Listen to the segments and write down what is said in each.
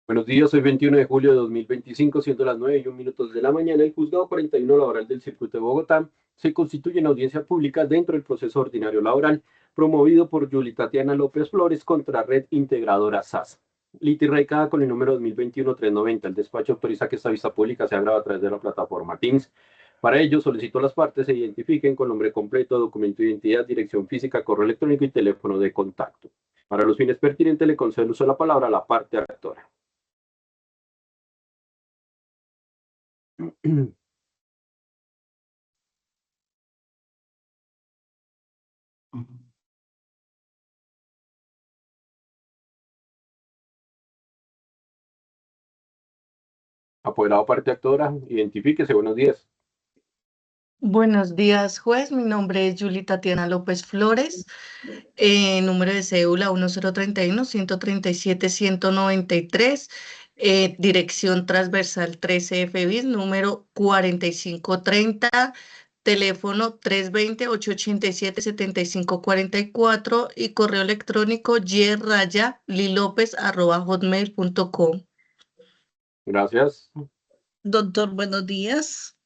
Buenos días, hoy 21 de julio de 2025, siendo las 9:01 de la mañana, el Juzgado 41 Laboral del Circuito de Bogotá se constituye en audiencia pública dentro del proceso ordinario laboral promovido por Yuli Tatiana López Flores contra Red Integradora SAS. Liti radicada con el número 2021-390. El despacho autoriza que esta vista pública se haga a través de la plataforma Teams. Para ello, solicito a las partes se identifiquen con nombre completo, documento de identidad, dirección física, correo electrónico y teléfono de contacto. Para los fines pertinentes, le concedo el uso de la palabra a la parte actora. Apoderado parte actora, identifíquese, buenos días. Buenos días, juez. Mi nombre es Yuli Tatiana López Flores. Número de cédula 1031-137-193. Dirección transversal 13F bis, número 4530. Teléfono 320-887-7544 y correo electrónico y-lilopez@hotmail.com. Gracias. Doctor, buenos días.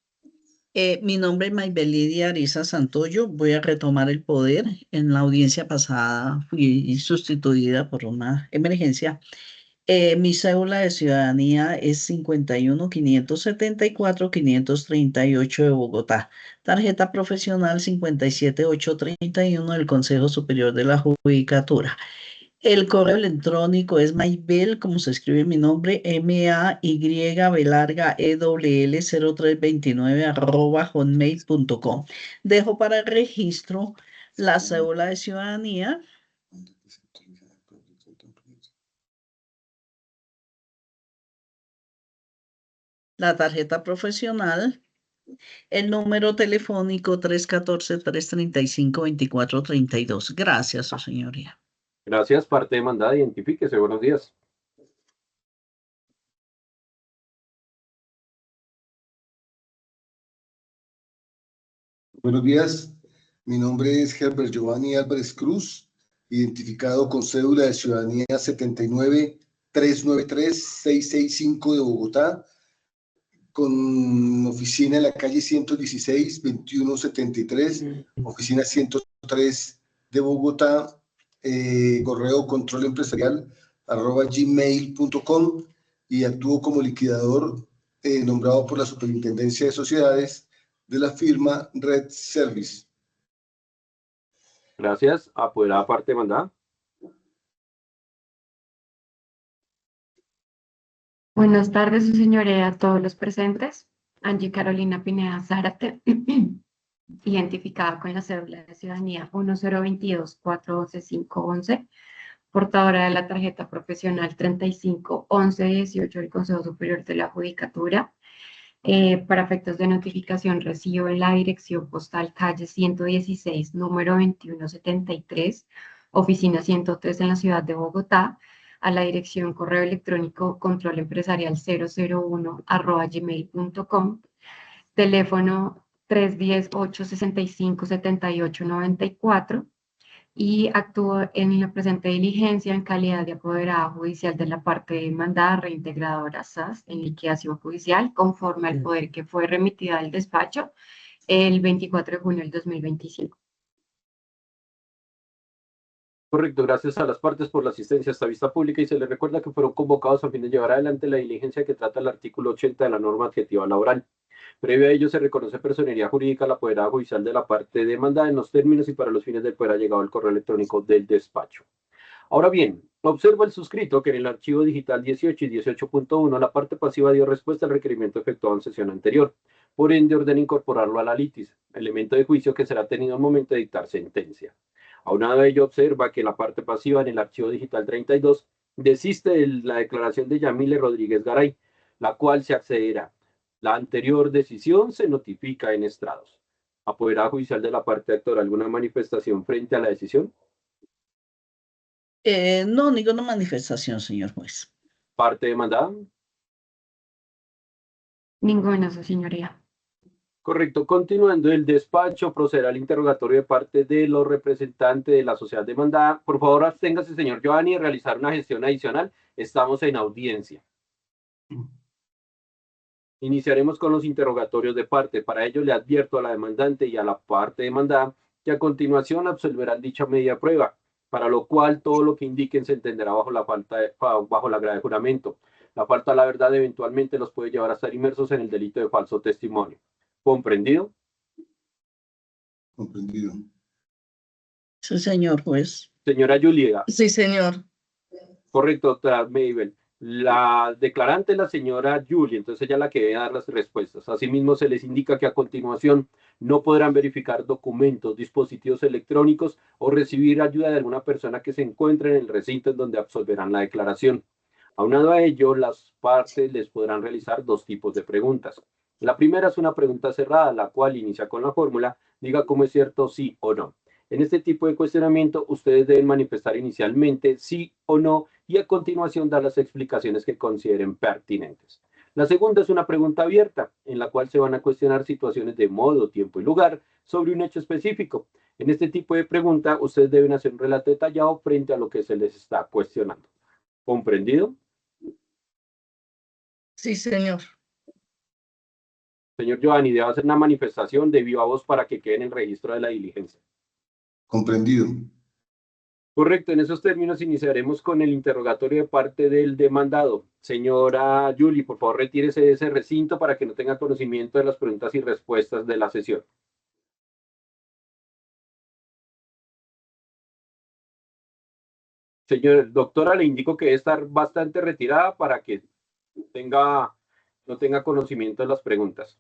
Mi nombre es Maybelidia Ariza Santoyo. Voy a retomar el poder. En la audiencia pasada fui sustituida por una emergencia. Mi cédula de ciudadanía es 51-574-538 de Bogotá. Tarjeta profesional 57-831 del Consejo Superior de la Judicatura. El correo electrónico es maybel, como se escribe mi nombre, maybewl0329 @hotmail.com. Dejo para el registro la cédula de ciudadanía, la tarjeta profesional, el número telefónico 314-335-2432. Gracias, su señoría. Gracias, parte demandada, identifíquese, buenos días. Buenos días, mi nombre es Herbert Giovanni Álvarez Cruz, identificado con cédula de ciudadanía 79-393-665 de Bogotá, con oficina en la calle 116-2173, oficina 103 de Bogotá, correo controlempresarial@gmail.com, y actúo como liquidador nombrado por la Superintendencia de Sociedades de la firma Red Service. Gracias, apoderada parte demandada. Buenas tardes, su señoría, a todos los presentes. Angie Carolina Pineda Zárate, identificada con la cédula de ciudadanía 1022-411-511, portadora de la tarjeta profesional 35-11-18 del Consejo Superior de la Judicatura. Para efectos de notificación, recibo en la dirección postal calle 116, número 2173, oficina 103 en la ciudad de Bogotá, a la dirección correo electrónico controlempresarial001@gmail.com, teléfono 310-865-7894, y actúo en la presente diligencia en calidad de apoderada judicial de la parte demandada reintegradora SAS en liquidación judicial, conforme al poder que fue remitida al despacho el 24 de junio del 2025. Correcto, gracias a las partes por la asistencia a esta vista pública y se les recuerda que fueron convocados a fin de llevar adelante la diligencia que trata el artículo 80 de la norma adjetiva laboral. Previo a ello se reconoce personería jurídica a la apoderada judicial de la parte demandada en los términos y para los fines del poder ha llegado el correo electrónico del despacho. Ahora bien, observa el suscrito que en el archivo digital 18 y 18.1 la parte pasiva dio respuesta al requerimiento efectuado en sesión anterior. Por ende, ordena incorporarlo a la litis, elemento de juicio que será tenido al momento de dictar sentencia. Aunado a ello, observa que la parte pasiva en el archivo digital 32 desiste de la declaración de Yamile Rodríguez Garay, la cual se accederá. La anterior decisión se notifica en estrados. ¿Apoderada judicial de la parte actora alguna manifestación frente a la decisión? No, ninguna manifestación, señor juez. ¿Parte demandada? Ninguna, su señoría. Correcto. Continuando, el despacho procederá al interrogatorio de parte de los representantes de la sociedad demandada. Por favor, absténgase, señor Giovanni, de realizar una gestión adicional. Estamos en audiencia. Iniciaremos con los interrogatorios de parte. Para ello le advierto a la demandante y a la parte demandada que a continuación absolverán dicha media prueba, para lo cual todo lo que indiquen se entenderá bajo la grave de juramento. La falta a la verdad eventualmente los puede llevar a estar inmersos en el delito de falso testimonio. ¿Comprendido? Comprendido. Sí, señor juez. Señora Julia. Sí, señor. Correcto, doctora Mabel. La declarante es la señora Julia, entonces ella es la que debe dar las respuestas. Asimismo, se les indica que a continuación no podrán verificar documentos, dispositivos electrónicos o recibir ayuda de alguna persona que se encuentre en el recinto en donde absolverán la declaración. Aunado a ello, las partes les podrán realizar dos tipos de preguntas. La primera es una pregunta cerrada, la cual inicia con la fórmula, diga cómo es cierto, sí o no. En este tipo de cuestionamiento, ustedes deben manifestar inicialmente sí o no y a continuación dar las explicaciones que consideren pertinentes. La segunda es una pregunta abierta, en la cual se van a cuestionar situaciones de modo, tiempo y lugar sobre un hecho específico. En este tipo de pregunta, ustedes deben hacer un relato detallado frente a lo que se les está cuestionando. ¿Comprendido? Sí, señor. Señor Giovanni, debe hacer una manifestación de viva voz para que quede en el registro de la diligencia. Comprendido. Correcto, en esos términos iniciaremos con el interrogatorio de parte del demandado. Señora Julie, por favor, retírese de ese recinto para que no tenga conocimiento de las preguntas y respuestas de la sesión. Señor doctora, le indico que debe estar bastante retirada para que no tenga conocimiento de las preguntas.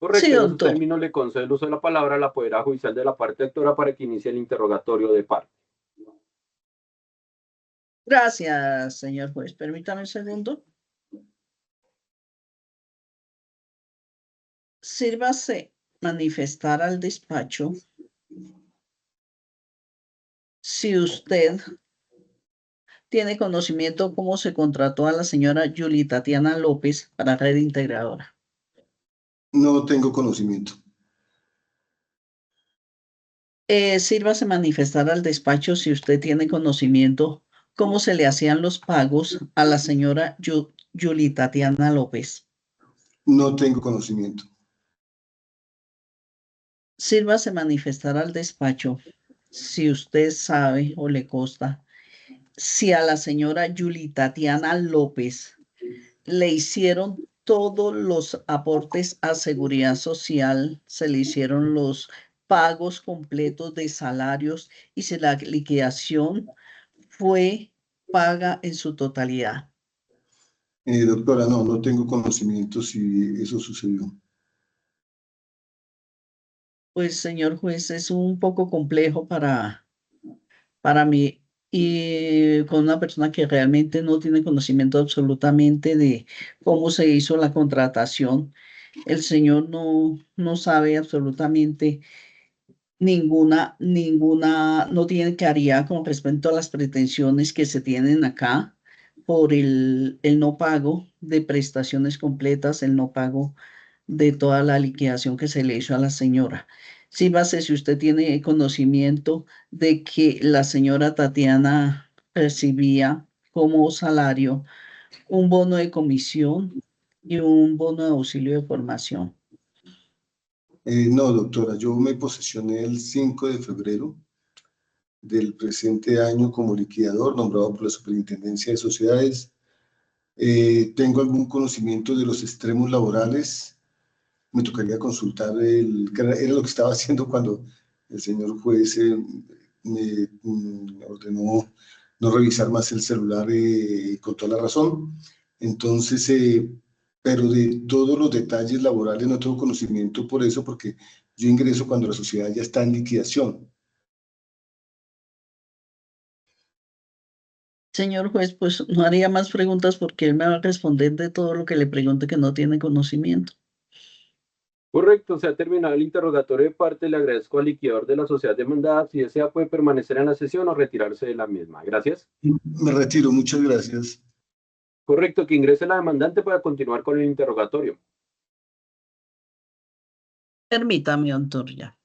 Sí, Correcto, en esos doctor. términos le concedo el uso de la palabra a la poderada judicial de la parte actora para que inicie el interrogatorio de parte. Gracias, señor juez. Permítame un segundo. Sírvase manifestar al despacho si usted tiene conocimiento cómo se contrató a la señora Julie Tatiana López para Red Integradora. No tengo conocimiento. Sírvase manifestar al despacho si usted tiene conocimiento cómo se le hacían los pagos a la señora Julie Tatiana López. No tengo conocimiento. Sírvase manifestar al despacho si usted sabe o le consta si a la señora Julie Tatiana López le hicieron todos los aportes a seguridad social, se le hicieron los pagos completos de salarios y si la liquidación fue paga en su totalidad. Doctora, no tengo conocimiento si eso sucedió. Pues, señor juez, es un poco complejo para mí y con una persona que realmente no tiene conocimiento absolutamente de cómo se hizo la contratación. El señor no sabe absolutamente no tiene claridad con respecto a las pretensiones que se tienen acá por el no pago de prestaciones completas, el no pago de toda la liquidación que se le hizo a la señora. Sí, base, si usted tiene conocimiento de que la señora Tatiana recibía como salario un bono de comisión y un bono de auxilio de formación. No, doctora, yo me posesioné el 5 de febrero del presente año como liquidador nombrado por la Superintendencia de Sociedades. ¿Tengo algún conocimiento de los extremos laborales? Me tocaría consultar era lo que estaba haciendo cuando el señor juez me ordenó no revisar más el celular con toda la razón. Entonces, pero de todos los detalles laborales no tengo conocimiento por eso, porque yo ingreso cuando la sociedad ya está en liquidación. Señor juez, pues no haría más preguntas porque él me va a responder de todo lo que le pregunte que no tiene conocimiento. Correcto, se ha terminado el interrogatorio de parte. Le agradezco al liquidador de la sociedad demandada. Si desea, puede permanecer en la sesión o retirarse de la misma. Gracias. Me retiro, muchas gracias. Correcto, que ingrese la demandante para continuar con el interrogatorio. Permítame, doctor, ya.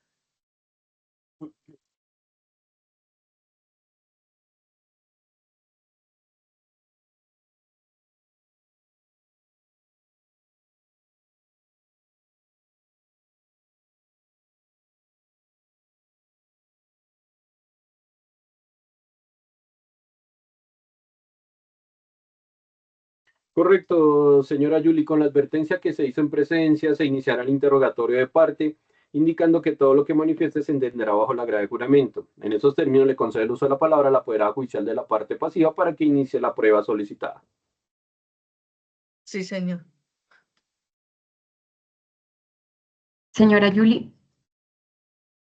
Correcto, señora Yuli, con la advertencia que se hizo en presencia, se iniciará el interrogatorio de parte, indicando que todo lo que manifieste se entenderá bajo la grave juramento. En esos términos le concede el uso de la palabra a la apoderada judicial de la parte pasiva para que inicie la prueba solicitada. Sí, señor. Señora Yuli,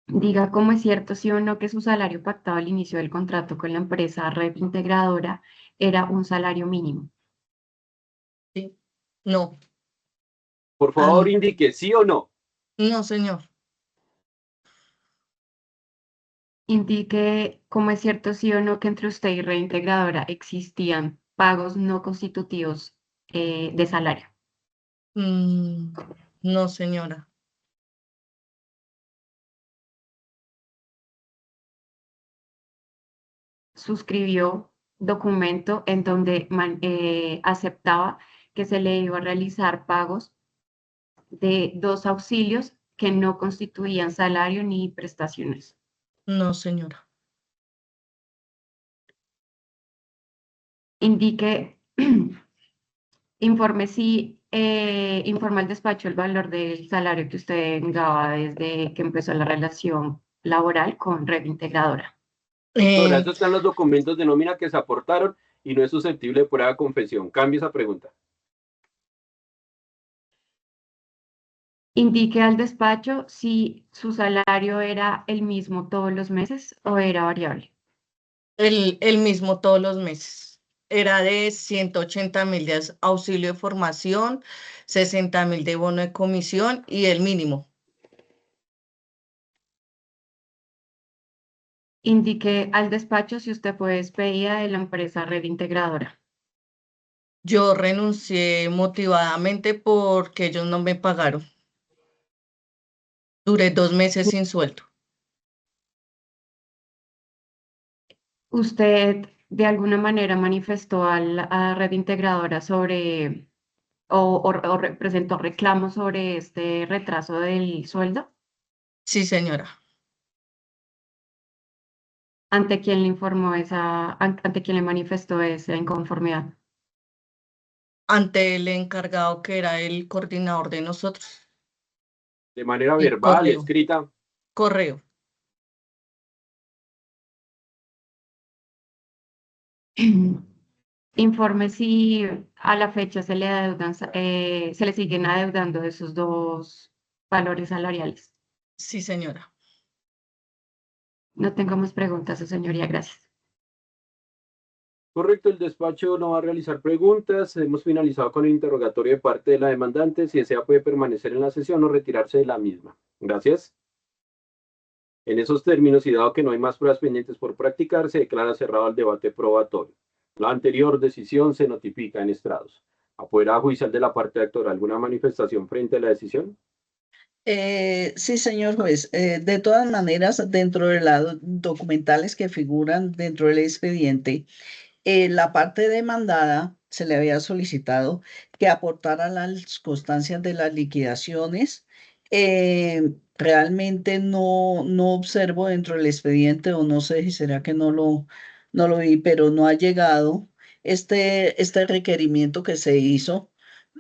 diga cómo es cierto, sí o no, que su salario pactado al inicio del contrato con la empresa Red Integradora era un salario mínimo. Sí. No, Por favor, no. indique sí o no. No, señor. Indique cómo es cierto, sí o no, que entre usted y Red Integradora existían pagos no constitutivos de salario. No, señora. Suscribió documento en donde aceptaba que se le iba a realizar pagos de 2 auxilios que no constituían salario ni prestaciones. No, señora. Indique, informa al despacho el valor del salario que usted vengaba desde que empezó la relación laboral con Red Integradora. Doctora, Eh, eso están los documentos de nómina que se aportaron y no es susceptible de prueba de confesión. Cambie esa pregunta. Indique al despacho si su salario era el mismo todos los meses o era variable. el mismo todos los meses. Era de 180.000 de auxilio de formación, 60.000 de bono de comisión y el mínimo. Indique al despacho si usted fue despedida de la empresa Red Integradora. Yo renuncié motivadamente porque ellos no me pagaron. Duré 2 meses sin sueldo. ¿Usted de alguna manera manifestó a la Red Integradora sobre o presentó reclamos sobre este retraso del sueldo? Sí, señora. ¿Ante quién le informó ante quién le manifestó esa inconformidad? Ante el encargado que era el coordinador de nosotros. De manera Y verbal, correo. escrita. Correo. Informe si a la fecha se le siguen adeudando esos 2 valores salariales. Sí, señora. No tengo más preguntas, su señoría, gracias. Correcto, el despacho no va a realizar preguntas. Hemos finalizado con el interrogatorio de parte de la demandante. Si desea, puede permanecer en la sesión o retirarse de la misma. Gracias. En esos términos, y dado que no hay más pruebas pendientes por practicar, se declara cerrado el debate probatorio. La anterior decisión se notifica en estrados. ¿Apoderada judicial de la parte actora alguna manifestación frente a la decisión? Sí, señor juez. De todas maneras, dentro de los documentales que figuran dentro del expediente, la parte demandada se le había solicitado que aportara las constancias de las liquidaciones. Realmente no observo dentro del expediente, o no sé si será que no lo vi, pero no ha llegado este requerimiento que se hizo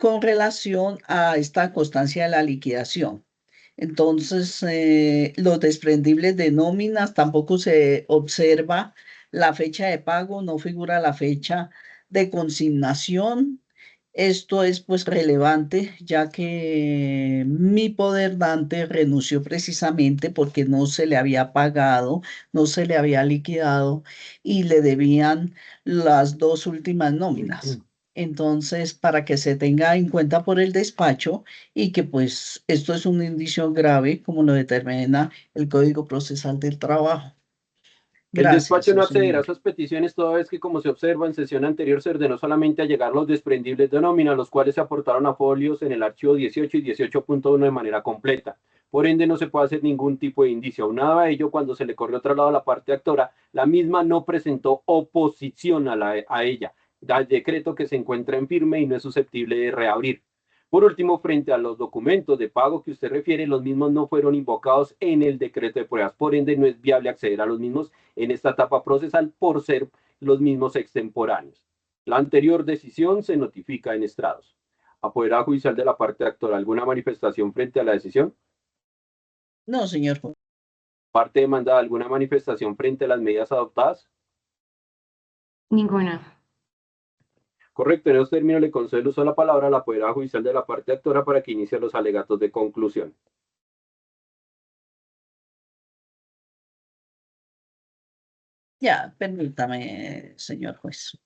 con relación a esta constancia de la liquidación. Entonces, los desprendibles de nóminas tampoco se observa la fecha de pago, no figura la fecha de consignación. Esto es pues relevante, ya que mi poder dante renunció precisamente porque no se le había pagado, no se le había liquidado y le debían las 2 últimas nóminas. Entonces, para que se tenga en cuenta por el despacho y que pues esto es un indicio grave, como lo determina el Código Procesal del Trabajo. El Gracias, despacho su no accederá a señor. sus peticiones toda vez que, como se observa en sesión anterior, se ordenó solamente allegar los desprendibles de nómina, los cuales se aportaron a folios en el archivo 18 y 18.1 de manera completa. Por ende, no se puede hacer ningún tipo de indicio. Aunado a ello, cuando se le corrió traslado a la parte actora, la misma no presentó oposición a ella, al decreto que se encuentra en firme y no es susceptible de reabrir. Por último, frente a los documentos de pago que usted refiere, los mismos no fueron invocados en el decreto de pruebas. Por ende, no es viable acceder a los mismos en esta etapa procesal por ser los mismos extemporáneos. La anterior decisión se notifica en estrados. Apoderado judicial de la parte actora, ¿alguna manifestación frente a la decisión? No, señor juez. Parte demandada, ¿alguna manifestación frente a las medidas adoptadas? Ninguna. Correcto, en esos términos le concedo el uso de la palabra a la apoderada judicial de la parte actora para que inicie los alegatos de conclusión. Ya, permítame, señor juez.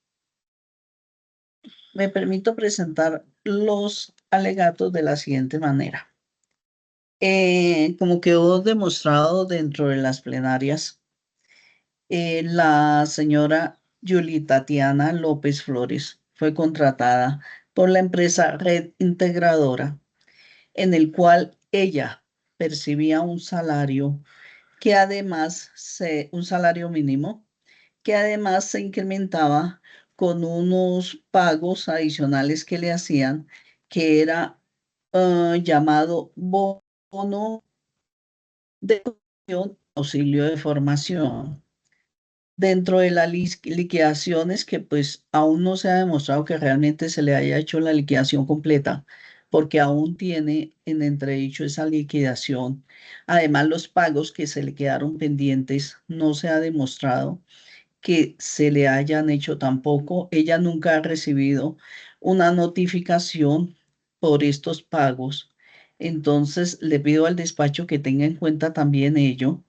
Me permito presentar los alegatos de la siguiente manera. Como quedó demostrado dentro de las plenarias, la señora Yuli Tatiana López Flores fue contratada por la empresa Red Integradora, en el cual ella percibía un salario que además un salario mínimo, que además se incrementaba con unos pagos adicionales que le hacían, que era llamado bono de auxilio de formación. Dentro de las liquidaciones, que pues aún no se ha demostrado que realmente se le haya hecho la liquidación completa, porque aún tiene en entredicho esa liquidación. Además, los pagos que se le quedaron pendientes no se ha demostrado que se le hayan hecho tampoco. Ella nunca ha recibido una notificación por estos pagos. Entonces, le pido al despacho que tenga en cuenta también ello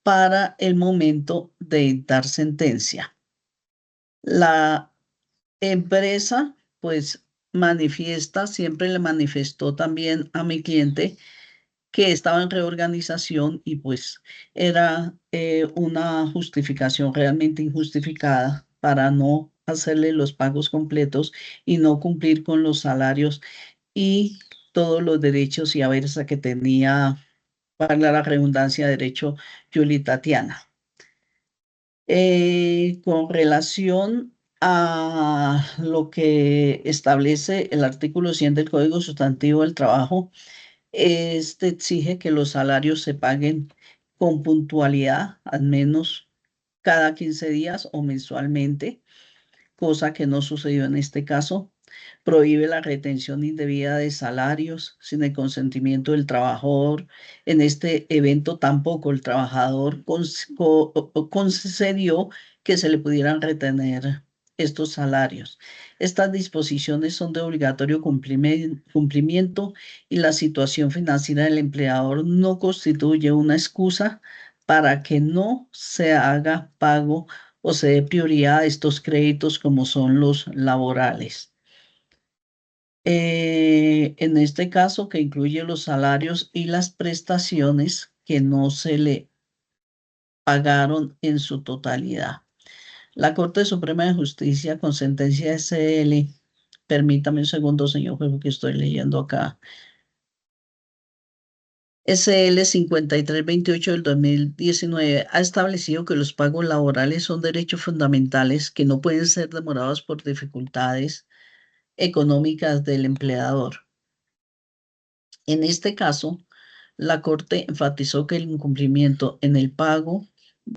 para el momento de dictar sentencia. La empresa, pues, siempre le manifestó también a mi cliente que estaba en reorganización y pues era una justificación realmente injustificada para no hacerle los pagos completos y no cumplir con los salarios y todos los derechos y haberes que tenía, para la redundancia, derecho Yuli Tatiana. Con relación a lo que establece el artículo 100 del Código Sustantivo del Trabajo, este exige que los salarios se paguen con puntualidad, al menos cada 15 días o mensualmente, cosa que no sucedió en este caso. Prohíbe la retención indebida de salarios sin el consentimiento del trabajador. En este evento tampoco el trabajador concedió que se le pudieran retener estos salarios. Estas disposiciones son de obligatorio cumplimiento y la situación financiera del empleador no constituye una excusa para que no se haga pago o se dé prioridad a estos créditos como son los laborales. En este caso, que incluye los salarios y las prestaciones que no se le pagaron en su totalidad. La Corte Suprema de Justicia, con sentencia SL, permítame un segundo, señor juez, que estoy leyendo acá, SL 5328 del 2019 ha establecido que los pagos laborales son derechos fundamentales que no pueden ser demorados por dificultades económicas del empleador. En este caso, la Corte enfatizó que el incumplimiento en el pago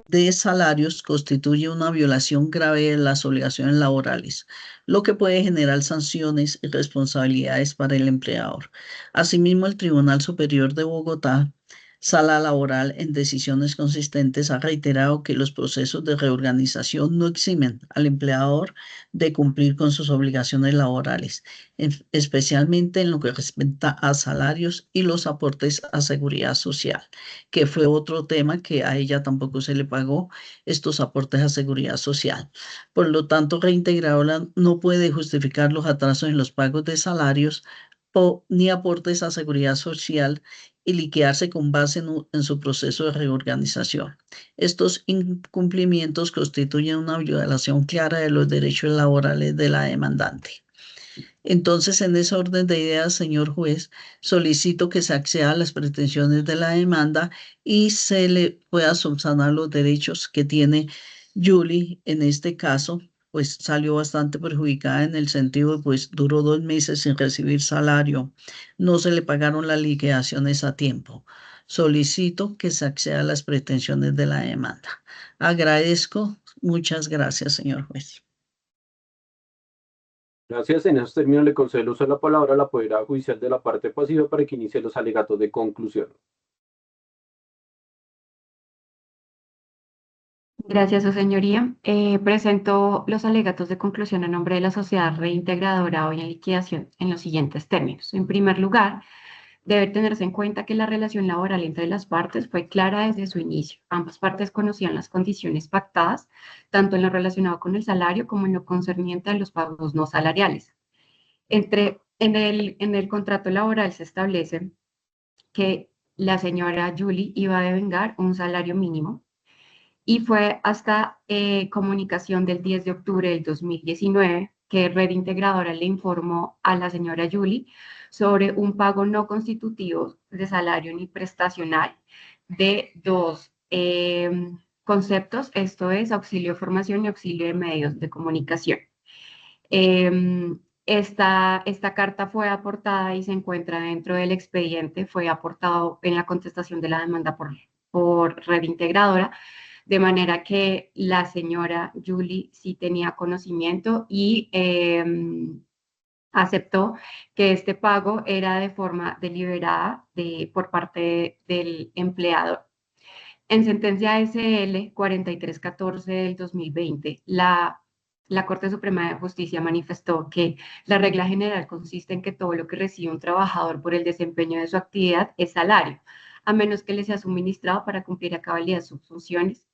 de salarios constituye una violación grave de las obligaciones laborales, lo que puede generar sanciones y responsabilidades para el empleador. Asimismo, el Tribunal Superior de Bogotá, Sala Laboral, en decisiones consistentes, ha reiterado que los procesos de reorganización no eximen al empleador de cumplir con sus obligaciones laborales, especialmente en lo que respecta a salarios y los aportes a seguridad social, que fue otro tema que a ella tampoco se le pagó, estos aportes a seguridad social. Por lo tanto, Reintegradora no puede justificar los atrasos en los pagos de salarios ni aportes a seguridad social y liquidarse con base en su proceso de reorganización. Estos incumplimientos constituyen una violación clara de los derechos laborales de la demandante. Entonces, en ese orden de ideas, señor juez, solicito que se acceda a las pretensiones de la demanda y se le pueda subsanar los derechos que tiene Yuli. En este caso, pues salió bastante perjudicada en el sentido de, pues duró 2 meses sin recibir salario, no se le pagaron las liquidaciones a tiempo. Solicito que se acceda a las pretensiones de la demanda. Agradezco. Muchas gracias, señor juez. Gracias. En esos términos le concedo el uso de la palabra a la apoderada judicial de la parte pasiva para que inicie los alegatos de conclusión. Gracias, su señoría. Presento los alegatos de conclusión a nombre de la sociedad reintegradora hoy en liquidación en los siguientes términos. En primer lugar, debe tenerse en cuenta que la relación laboral entre las partes fue clara desde su inicio. Ambas partes conocían las condiciones pactadas, tanto en lo relacionado con el salario como en lo concerniente a los pagos no salariales. En el contrato laboral se establece que la señora Julie iba a devengar un salario mínimo y fue hasta comunicación del 10 de octubre del 2019 que Red Integradora le informó a la señora Julie sobre un pago no constitutivo de salario ni prestacional de dos conceptos, esto es auxilio de formación y auxilio de medios de comunicación. Esta carta fue aportada y se encuentra dentro del expediente, fue aportado en la contestación de la demanda por Red Integradora, de manera que la señora Julie sí tenía conocimiento y aceptó que este pago era de forma deliberada por parte del empleador. En sentencia SL 4314 del 2020, la Corte Suprema de Justicia manifestó que la regla general consiste en que todo lo que recibe un trabajador por el desempeño de su actividad es salario, a menos que le sea suministrado para cumplir a cabalidad sus funciones,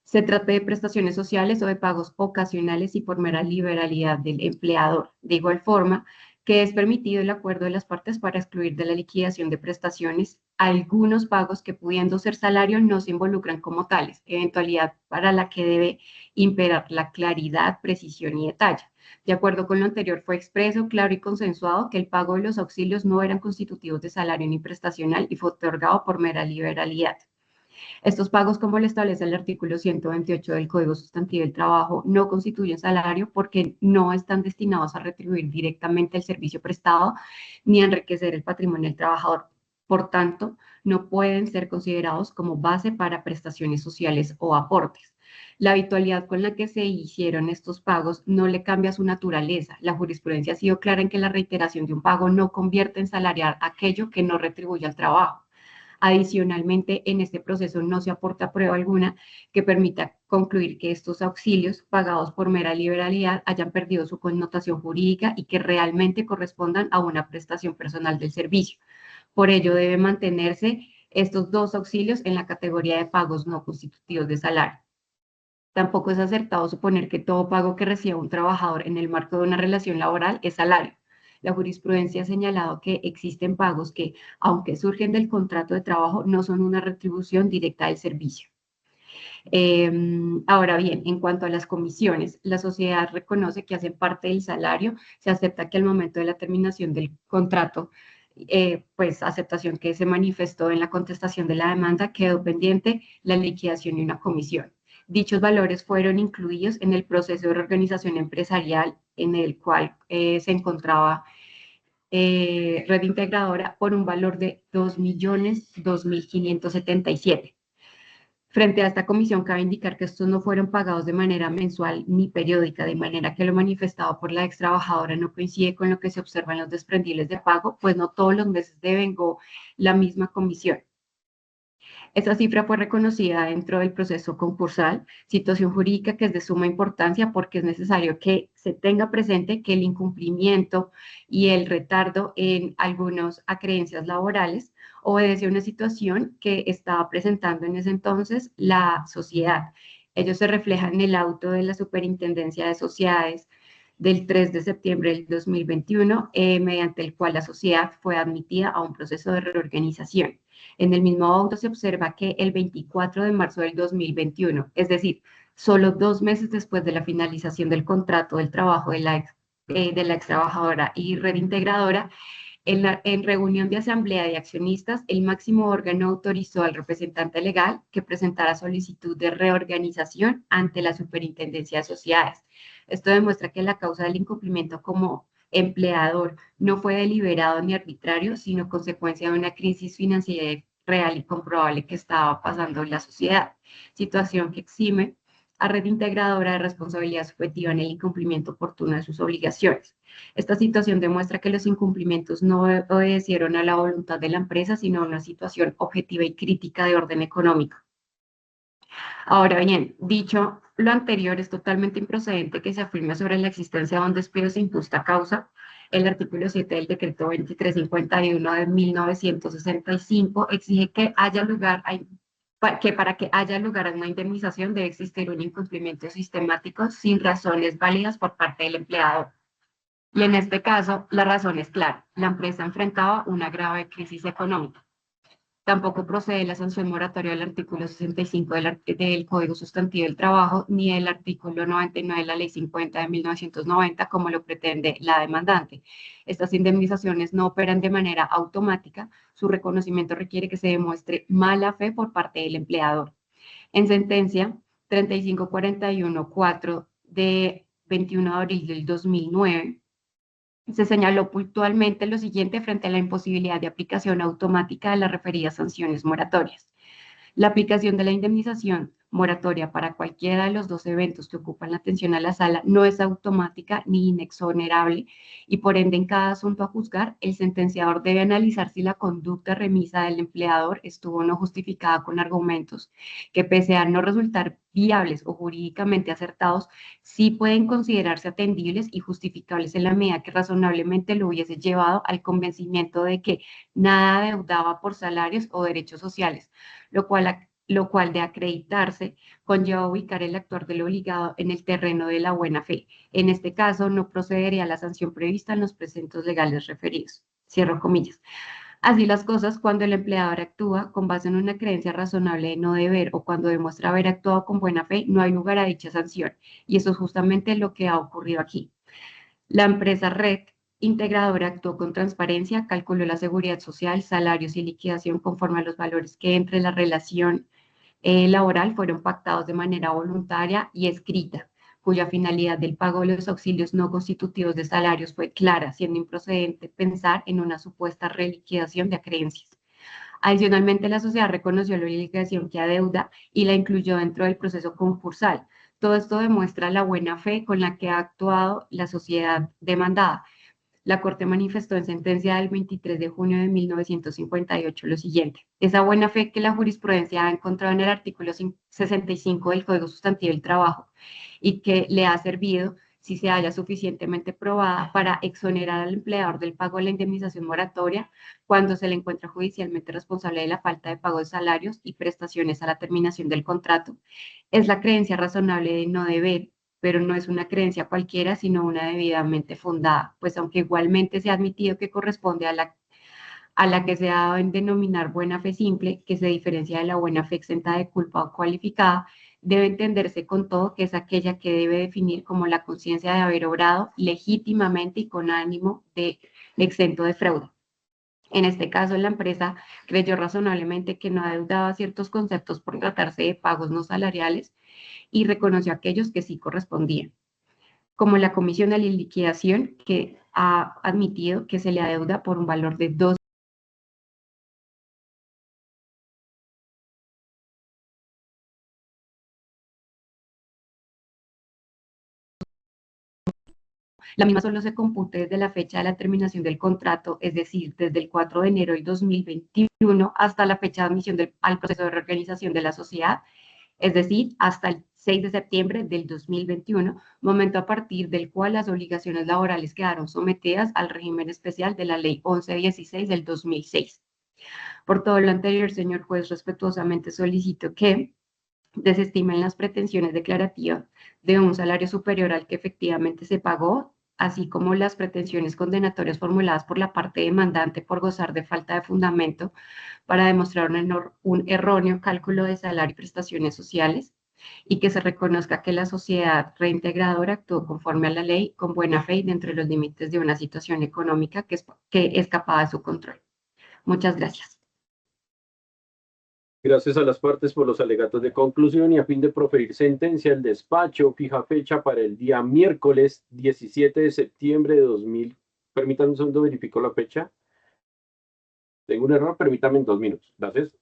se trate de prestaciones sociales o de pagos ocasionales y por mera liberalidad del empleador. De igual forma, que es permitido el acuerdo de las partes para excluir de la liquidación de prestaciones algunos pagos que, pudiendo ser salario, no se involucran como tales, eventualidad para la que debe imperar la claridad, precisión y detalle. De acuerdo con lo anterior, fue expreso, claro y consensuado que el pago de los auxilios no eran constitutivos de salario ni prestacional y fue otorgado por mera liberalidad. Estos pagos, como lo establece el artículo 128 del Código Sustantivo del Trabajo, no constituyen salario porque no están destinados a retribuir directamente el servicio prestado ni a enriquecer el patrimonio del trabajador. Por tanto, no pueden ser considerados como base para prestaciones sociales o aportes. La habitualidad con la que se hicieron estos pagos no le cambia su naturaleza. La jurisprudencia ha sido clara en que la reiteración de un pago no convierte en salarial aquello que no retribuye al trabajo. Adicionalmente, en este proceso no se aporta prueba alguna que permita concluir que estos auxilios pagados por mera liberalidad hayan perdido su connotación jurídica y que realmente correspondan a una prestación personal del servicio. Por ello, debe mantenerse estos dos auxilios en la categoría de pagos no constitutivos de salario. Tampoco es acertado suponer que todo pago que reciba un trabajador en el marco de una relación laboral es salario. La jurisprudencia ha señalado que existen pagos que, aunque surgen del contrato de trabajo, no son una retribución directa del servicio. Ahora bien, en cuanto a las comisiones, la sociedad reconoce que hacen parte del salario, se acepta que al momento de la terminación del contrato, pues aceptación que se manifestó en la contestación de la demanda, quedó pendiente la liquidación y una comisión. Dichos valores fueron incluidos en el proceso de reorganización empresarial en el cual se encontraba Red Integradora por un valor de 2.002.577. Frente a esta comisión, cabe indicar que estos no fueron pagados de manera mensual ni periódica, de manera que lo manifestado por la ex trabajadora no coincide con lo que se observa en los desprendibles de pago, pues no todos los meses devengó la misma comisión. Esta cifra fue reconocida dentro del proceso concursal, situación jurídica que es de suma importancia porque es necesario que se tenga presente que el incumplimiento y el retardo en algunas acreencias laborales obedece a una situación que estaba presentando en ese entonces la sociedad. Ello se refleja en el auto de la Superintendencia de Sociedades del 3 de septiembre del 2021, mediante el cual la sociedad fue admitida a un proceso de reorganización. En el mismo auto se observa que el 24 de marzo del 2021, es decir, solo 2 meses después de la finalización del contrato del trabajo de la ex trabajadora y Red Integradora, en reunión de asamblea de accionistas, el máximo órgano autorizó al representante legal que presentara solicitud de reorganización ante la Superintendencia de Sociedades. Esto demuestra que la causa del incumplimiento como empleador no fue deliberado ni arbitrario, sino consecuencia de una crisis financiera real y comprobable que estaba pasando en la sociedad, situación que exime a red integradora de responsabilidad subjetiva en el incumplimiento oportuno de sus obligaciones. Esta situación demuestra que los incumplimientos no obedecieron a la voluntad de la empresa, sino a una situación objetiva y crítica de orden económico. Ahora bien, dicho lo anterior, es totalmente improcedente que se afirme sobre la existencia de un despido sin justa causa. El artículo 7 del decreto 2351 de 1965 exige que haya lugar que para que haya lugar a una indemnización debe existir un incumplimiento sistemático sin razones válidas por parte del empleador. Y en este caso, la razón es clara. La empresa enfrentaba una grave crisis económica. Tampoco procede la sanción moratoria del artículo 65 del Código Sustantivo del Trabajo, ni del artículo 99 de la Ley 50 de 1990, como lo pretende la demandante. Estas indemnizaciones no operan de manera automática. Su reconocimiento requiere que se demuestre mala fe por parte del empleador. En sentencia 3541-4 de 21 de abril del 2009, se señaló puntualmente lo siguiente frente a la imposibilidad de aplicación automática de las referidas sanciones moratorias. La aplicación de la indemnización moratoria para cualquiera de los dos eventos que ocupan la atención a la sala no es automática ni inexonerable y por ende en cada asunto a juzgar, el sentenciador debe analizar si la conducta remisa del empleador estuvo o no justificada con argumentos que pese a no resultar viables o jurídicamente acertados, sí pueden considerarse atendibles y justificables en la medida que razonablemente lo hubiese llevado al convencimiento de que nada deudaba por salarios o derechos sociales, lo cual de acreditarse conlleva ubicar el actuar del obligado en el terreno de la buena fe. En este caso, no procedería la sanción prevista en los preceptos legales referidos. Cierro comillas. Así las cosas, cuando el empleador actúa con base en una creencia razonable de no deber o cuando demuestra haber actuado con buena fe, no hay lugar a dicha sanción. Y eso es justamente lo que ha ocurrido aquí. La empresa Red Integradora actuó con transparencia, calculó la seguridad social, salarios y liquidación conforme a los valores que entre la relación laboral fueron pactados de manera voluntaria y escrita, cuya finalidad del pago de los auxilios no constitutivos de salarios fue clara, siendo improcedente pensar en una supuesta reliquidación de acreencias. Adicionalmente, la sociedad reconoció la obligación que adeuda y la incluyó dentro del proceso concursal. Todo esto demuestra la buena fe con la que ha actuado la sociedad demandada. La Corte manifestó en sentencia del 23 de junio de 1958 lo siguiente: esa buena fe que la jurisprudencia ha encontrado en el artículo 65 del Código Sustantivo del Trabajo y que le ha servido, si se halla suficientemente probada, para exonerar al empleador del pago de la indemnización moratoria cuando se le encuentra judicialmente responsable de la falta de pago de salarios y prestaciones a la terminación del contrato, es la creencia razonable de no deber, pero no es una creencia cualquiera, sino una debidamente fundada, pues aunque igualmente se ha admitido que corresponde a la que se ha dado en denominar buena fe simple, que se diferencia de la buena fe exenta de culpa o cualificada, debe entenderse con todo que es aquella que debe definir como la conciencia de haber obrado legítimamente y con ánimo de exento de fraude. En este caso, la empresa creyó razonablemente que no adeudaba ciertos conceptos por tratarse de pagos no salariales y reconoció aquellos que sí correspondían, como la comisión de la liquidación, que ha admitido que se le adeuda por un valor de 2. La misma solo se compute desde la fecha de la terminación del contrato, es decir, desde el 4 de enero del 2021 hasta la fecha de admisión al proceso de reorganización de la sociedad, es decir, hasta el 6 de septiembre del 2021, momento a partir del cual las obligaciones laborales quedaron sometidas al régimen especial de la Ley 1116 del 2006. Por todo lo anterior, señor juez, respetuosamente solicito que desestimen las pretensiones declarativas de un salario superior al que efectivamente se pagó, así como las pretensiones condenatorias formuladas por la parte demandante por gozar de falta de fundamento para demostrar un erróneo cálculo de salario y prestaciones sociales, y que se reconozca que la sociedad reintegradora actuó conforme a la ley, con buena fe y dentro de los límites de una situación económica que escapaba de su control. Muchas gracias. Gracias a las partes por los alegatos de conclusión y a fin de proferir sentencia, el despacho fija fecha para el día miércoles 17 de septiembre de 2000. Permítanme un segundo, verifico la fecha. Tengo un error, permítanme en 2 minutos. Gracias.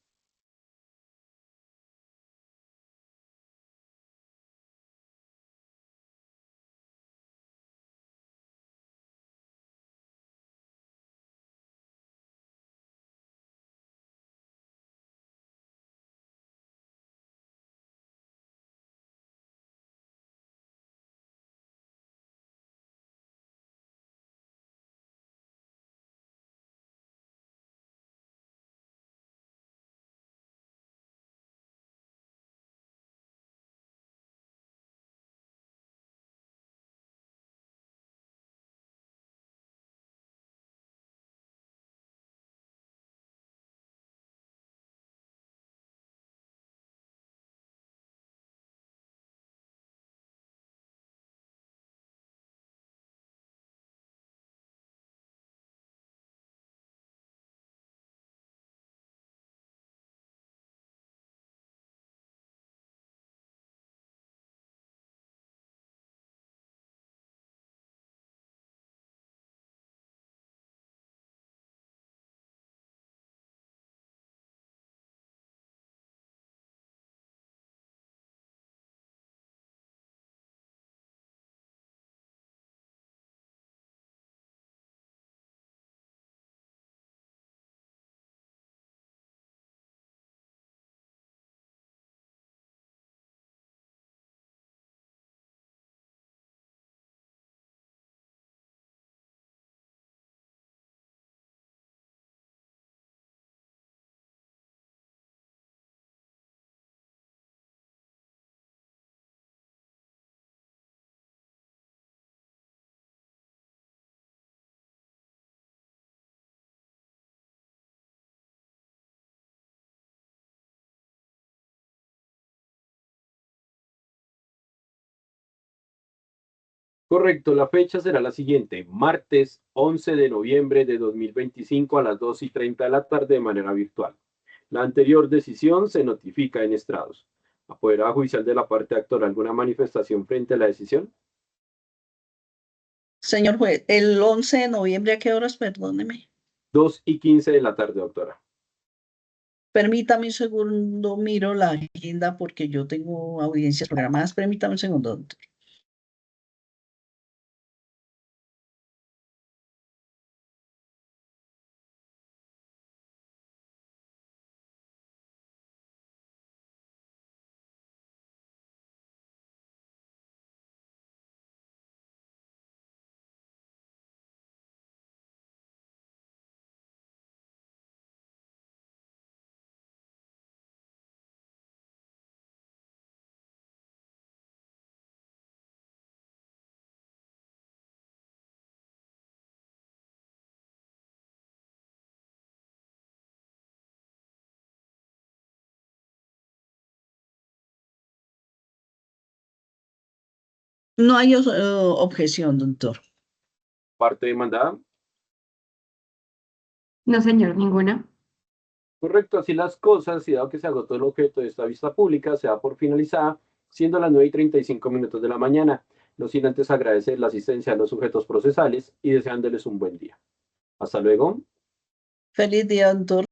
Correcto, la fecha será la siguiente, martes 11 de noviembre de 2025 a las 2:30 de la tarde de manera virtual. La anterior decisión se notifica en estrados. ¿Apoderada judicial de la parte actora alguna manifestación frente a la decisión? Señor juez, el 11 de noviembre, ¿a qué horas? Perdóneme. 2:15 de la tarde, doctora. Permítame un segundo, miro la agenda porque yo tengo audiencias programadas. Permítame un segundo, doctor. No hay objeción, doctor. Parte demandada. No, señor, ninguna. Correcto, así las cosas, y dado que se agotó el objeto de esta vista pública, se da por finalizada, siendo las 9:35 de la mañana. No sin antes agradecer la asistencia a los sujetos procesales y deseándoles un buen día. Hasta luego. Feliz día, doctor.